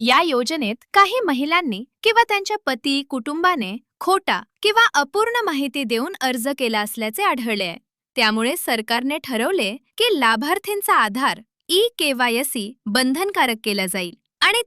या योजनेत काही महिलांनी किंवा त्यांच्या पती कुटुंबाने खोटा किंवा अपूर्ण माहिती देऊन अर्ज केला असल्याचे आढळले आहे. त्यामुळे सरकारने ठरवले की लाभार्थींचा आधार ई-केवायसी बंधनकारक केला जाईल आणि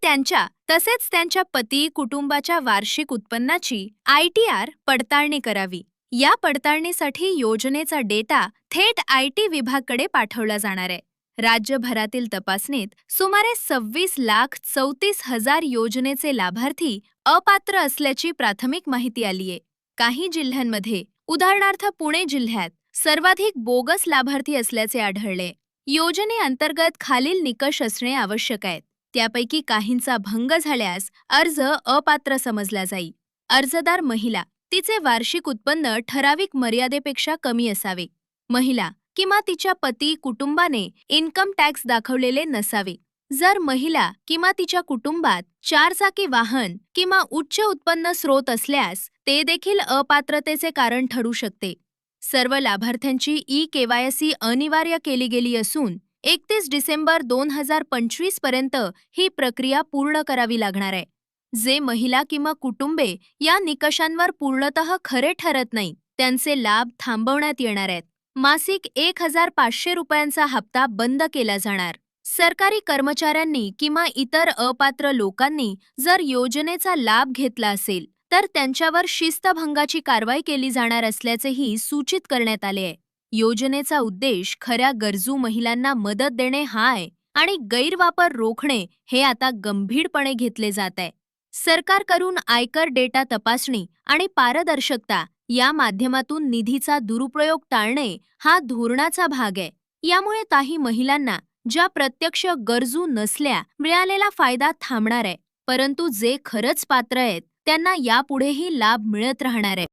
तसेच त्यांच्या पती कुटुंबाच्या वार्षिक उत्पन्नाची ITR पडताळणी करावी. या पडताळणीसाठी योजनेचा डेटा थेट IT विभागाकडे पाठवला जाणार आहे. राज्यभरातील तपासणीत सुमारे 26,34,000 योजनेचे लाभार्थी अपात्र असल्याची प्राथमिक माहिती आलीये. काही जिल्ह्यांमध्ये, उदाहरणार्थ पुणे जिल्ह्यात, सर्वाधिक बोगस लाभार्थी असल्याचे आढळले. योजनेअंतर्गत खालील निकष असणे आवश्यक आहेत. त्यापैकी काहींचा भंग झाल्यास अर्ज अपात्र समजला जाईल. अर्जदार महिला, तिचे वार्षिक उत्पन्न ठराविक मर्यादेपेक्षा कमी असावे. महिला किंवा तिच्या पती कुटुंबाने इन्कम टॅक्स दाखवलेले नसावे. जर महिला किंवा तिच्या कुटुंबात 4 चाकी वाहन किंवा उच्च उत्पन्न स्रोत असल्यास ते देखील अपात्रतेचे कारण ठरू शकते. सर्व लाभार्थ्यांची ई-केवायसी अनिवार्य केली गेली असून 31 डिसेंबर 2025 पर्यंत ही प्रक्रिया पूर्ण करावी लागणार आहे. जे महिला किंवा कुटुंबे या निकषांवर पूर्णतः खरे ठरत नाही, त्यांचे लाभ थांबवण्यात येणार आहेत. मासिक 1,500 रुपयांचा हप्ता बंद केला जाणार. सरकारी कर्मचाऱ्यांनी किंवा इतर अपात्र लोकांनी जर योजनेचा लाभ घेतला असेल तर त्यांच्यावर शिस्तभंगाची कारवाई केली जाणार असल्याचेही सूचित करण्यात आले आहे. योजनेचा उद्देश खऱ्या गरजू महिलांना मदत देणे हा आहे आणि गैरवापर रोखणे हे आता गंभीरपणे घेतले जात आहे. सरकारकडून आयकर डेटा तपासणी आणि पारदर्शकता या माध्यमातून निधीचा दुरुपयोग टाळणे हा धोरणाचा भाग आहे. यामुळे काही महिलांना ज्या प्रत्यक्ष गरजू नसल्या मिळालेला फायदा थांबणार आहे, परंतु जे खरंच पात्र आहेत त्यांना यापुढेही लाभ मिळत राहणार आहे.